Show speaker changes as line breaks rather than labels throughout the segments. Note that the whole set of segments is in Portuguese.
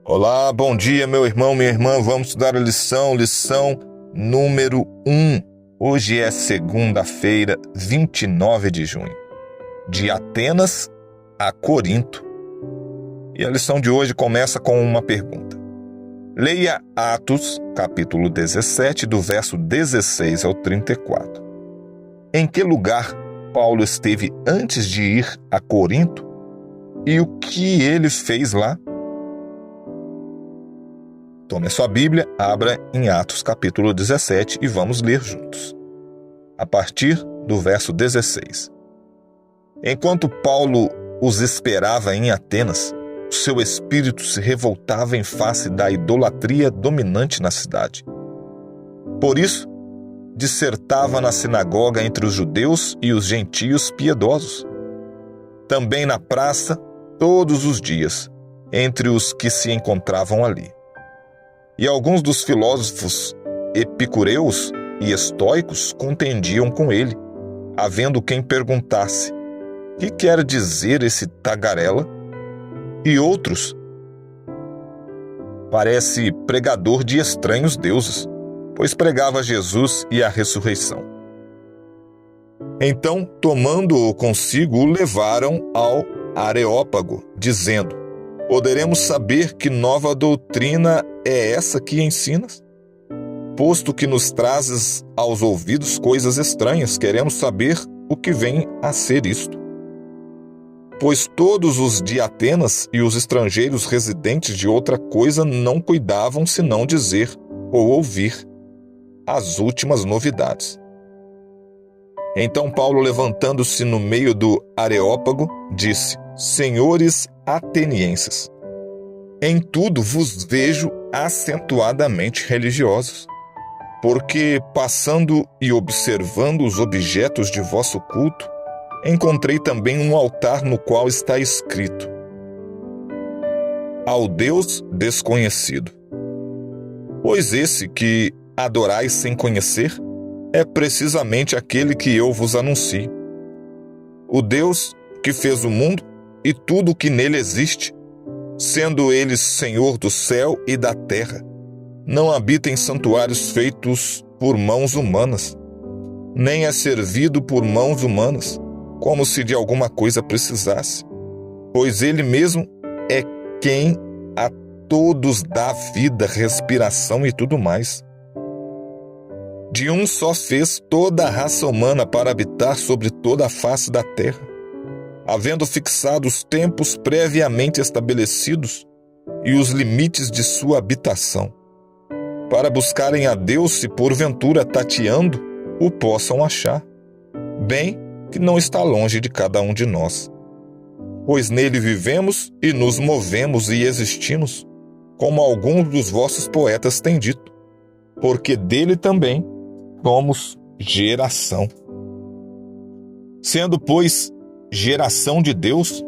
Olá, bom dia, meu irmão, minha irmã. Vamos estudar a lição número 1. Hoje é segunda-feira, 29 de junho. De Atenas a Corinto. E a lição de hoje começa com uma pergunta. Leia Atos, capítulo 17, do verso 16 ao 34. Em que lugar Paulo esteve antes de ir a Corinto? E o que ele fez lá? Tome a sua Bíblia, abra em Atos capítulo 17 e vamos ler juntos. A partir do verso 16. Enquanto Paulo os esperava em Atenas, seu espírito se revoltava em face da idolatria dominante na cidade. Por isso, dissertava na sinagoga entre os judeus e os gentios piedosos. Também na praça, todos os dias, entre os que se encontravam ali. E alguns dos filósofos epicureus e estoicos contendiam com ele, havendo quem perguntasse: que quer dizer esse tagarela? E outros: parece pregador de estranhos deuses, pois pregava Jesus e a ressurreição. Então, tomando-o consigo, o levaram ao Areópago, dizendo: poderemos saber que nova doutrina é essa que ensinas? Posto que nos trazes aos ouvidos coisas estranhas, queremos saber o que vem a ser isto. Pois todos os de Atenas e os estrangeiros residentes de outra coisa não cuidavam senão dizer ou ouvir as últimas novidades. Então Paulo, levantando-se no meio do Areópago, disse: senhores atenienses, em tudo vos vejo acentuadamente religiosos, porque, passando e observando os objetos de vosso culto, encontrei também um altar no qual está escrito: ao Deus desconhecido. Pois esse que adorais sem conhecer é precisamente aquele que eu vos anuncio. O Deus que fez o mundo e tudo o que nele existe, sendo ele Senhor do céu e da terra, não habita em santuários feitos por mãos humanas, nem é servido por mãos humanas, como se de alguma coisa precisasse, pois ele mesmo é quem a todos dá vida, respiração e tudo mais. De um só fez toda a raça humana para habitar sobre toda a face da terra, havendo fixado os tempos previamente estabelecidos e os limites de sua habitação, para buscarem a Deus se porventura tateando o possam achar, bem que não está longe de cada um de nós. Pois nele vivemos e nos movemos e existimos, como alguns dos vossos poetas têm dito, porque dele também somos geração. Sendo, pois, geração de Deus,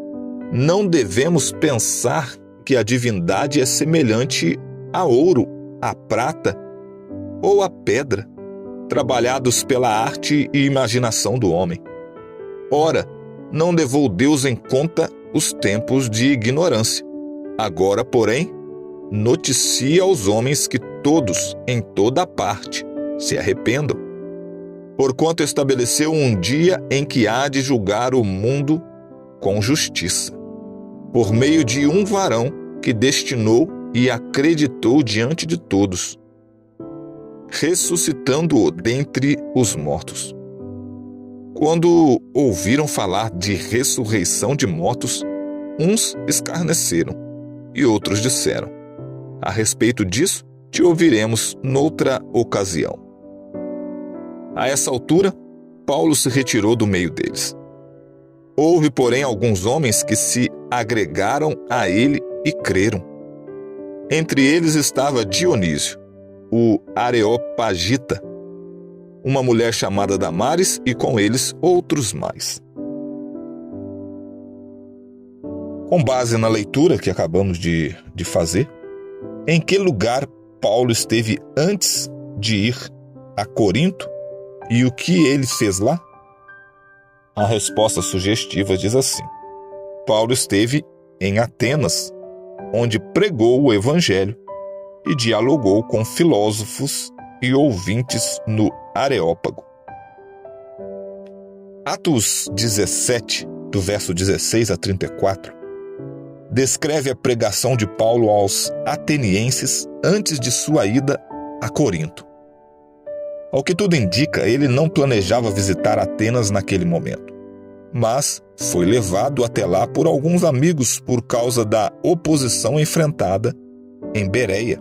não devemos pensar que a divindade é semelhante a ouro, a prata ou a pedra, trabalhados pela arte e imaginação do homem. Ora, não levou Deus em conta os tempos de ignorância. Agora, porém, noticia aos homens que todos, em toda parte, se arrependam, porquanto estabeleceu um dia em que há de julgar o mundo com justiça, por meio de um varão que destinou e acreditou diante de todos, ressuscitando-o dentre os mortos. Quando ouviram falar de ressurreição de mortos, uns escarneceram e outros disseram: a respeito disso te ouviremos noutra ocasião. A essa altura, Paulo se retirou do meio deles. Houve, porém, alguns homens que se agregaram a ele e creram. Entre eles estava Dionísio, o Areopagita, uma mulher chamada Damares e com eles outros mais. Com base na leitura que acabamos de fazer, em que lugar Paulo esteve antes de ir a Corinto e o que ele fez lá? A resposta sugestiva diz assim: Paulo esteve em Atenas onde pregou o Evangelho e dialogou com filósofos e ouvintes no Areópago. Atos 17, do verso 16 a 34, descreve a pregação de Paulo aos atenienses antes de sua ida a Corinto. Ao que tudo indica, ele não planejava visitar Atenas naquele momento, mas foi levado até lá por alguns amigos por causa da oposição enfrentada em Bereia.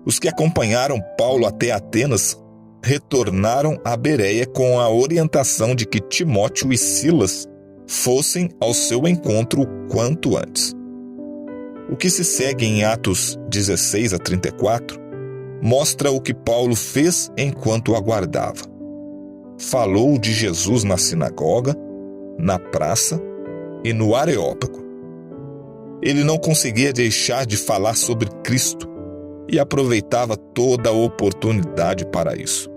Os que acompanharam Paulo até Atenas retornaram a Bereia com a orientação de que Timóteo e Silas fossem ao seu encontro o quanto antes. O que se segue em Atos 16 a 34 mostra o que Paulo fez enquanto aguardava. Falou de Jesus na sinagoga, na praça e no Areópago. Ele não conseguia deixar de falar sobre Cristo e aproveitava toda a oportunidade para isso.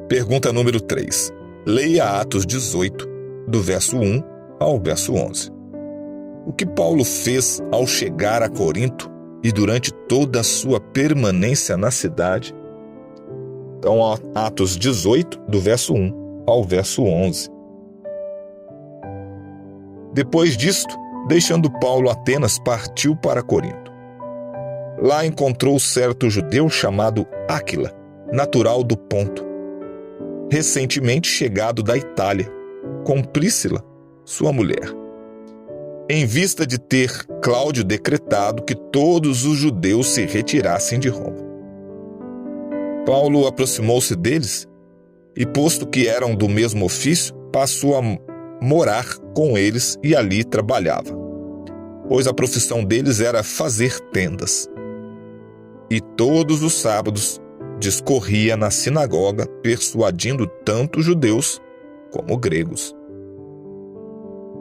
Pergunta número 3. Leia Atos 18, do verso 1 ao verso 11. O que Paulo fez ao chegar a Corinto e durante toda a sua permanência na cidade? Então, Atos 18, do verso 1 ao verso 11. Depois disto, deixando Paulo Atenas, partiu para Corinto. Lá encontrou certo judeu chamado Áquila, natural do Ponto, recentemente chegado da Itália, com Príscila, sua mulher, em vista de ter Cláudio decretado que todos os judeus se retirassem de Roma. Paulo aproximou-se deles e, posto que eram do mesmo ofício, passou a morar com eles e ali trabalhava, pois a profissão deles era fazer tendas. E todos os sábados discorria na sinagoga, persuadindo tanto judeus como gregos.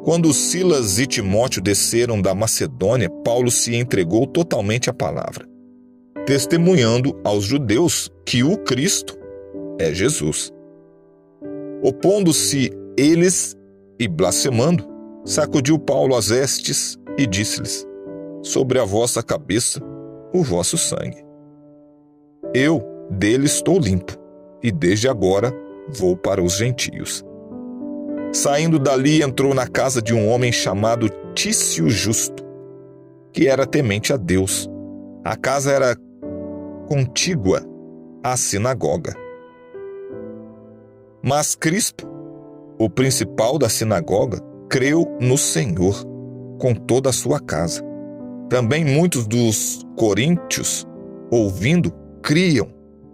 Quando Silas e Timóteo desceram da Macedônia, Paulo se entregou totalmente à palavra, testemunhando aos judeus que o Cristo é Jesus. Opondo-se eles e blasfemando, sacudiu Paulo as vestes e disse-lhes: sobre a vossa cabeça o vosso sangue. Eu dele estou limpo, e desde agora vou para os gentios. Saindo dali, entrou na casa de um homem chamado Tício Justo, que era temente a Deus. A casa era contígua à sinagoga. Mas Crispo, o principal da sinagoga, creu no Senhor com toda a sua casa. Também muitos dos coríntios, ouvindo, criam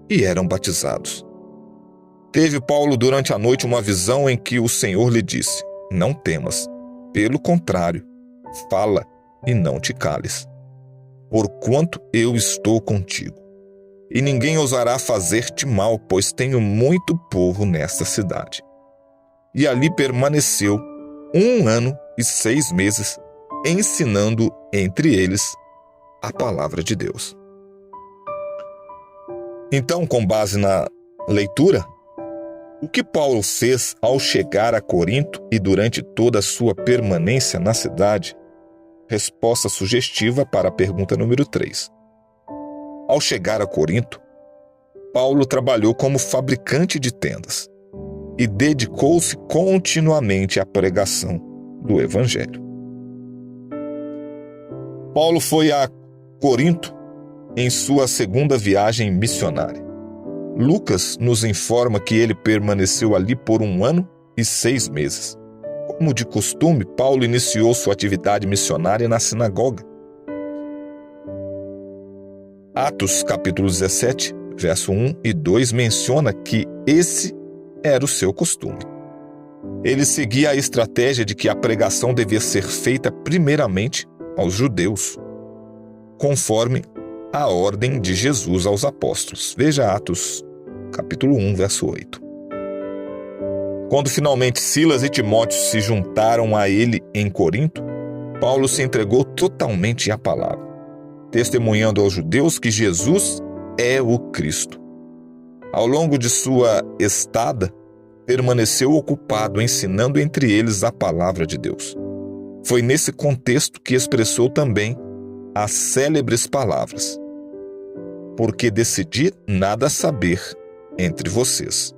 e eram batizados. Teve Paulo durante a noite uma visão em que o Senhor lhe disse: não temas, pelo contrário, fala e não te cales, porquanto eu estou contigo, e ninguém ousará fazer-te mal, pois tenho muito povo nesta cidade. E ali permaneceu 1 ano e 6 meses, ensinando entre eles a palavra de Deus. Então, com base na leitura, o que Paulo fez ao chegar a Corinto e durante toda a sua permanência na cidade? Resposta sugestiva para a pergunta número 3. Ao chegar a Corinto, Paulo trabalhou como fabricante de tendas e dedicou-se continuamente à pregação do Evangelho. Paulo foi a Corinto em sua segunda viagem missionária. Lucas nos informa que ele permaneceu ali por 1 ano e 6 meses. Como de costume, Paulo iniciou sua atividade missionária na sinagoga. Atos capítulo 17, verso 1 e 2 menciona que esse era o seu costume. Ele seguia a estratégia de que a pregação devia ser feita primeiramente aos judeus, conforme a ordem de Jesus aos apóstolos. Veja Atos, capítulo 1, verso 8. Quando finalmente Silas e Timóteo se juntaram a ele em Corinto, Paulo se entregou totalmente à palavra, testemunhando aos judeus que Jesus é o Cristo. Ao longo de sua estada, permaneceu ocupado ensinando entre eles a palavra de Deus. Foi nesse contexto que expressou também as célebres palavras: porque decidi nada saber entre vocês,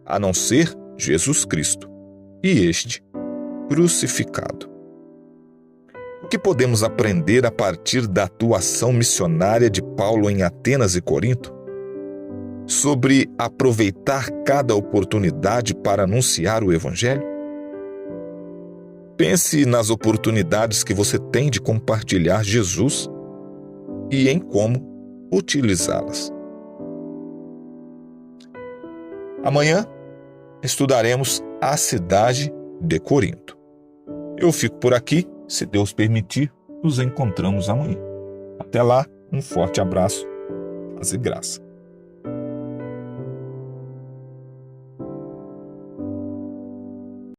a não ser Jesus Cristo, e este crucificado. O que podemos aprender a partir da atuação missionária de Paulo em Atenas e Corinto? Sobre aproveitar cada oportunidade para anunciar o Evangelho? Pense nas oportunidades que você tem de compartilhar Jesus e em como utilizá-las. Amanhã estudaremos a cidade de Corinto. Eu fico por aqui, se Deus permitir, nos encontramos amanhã. Até lá, um forte abraço, paz e graça.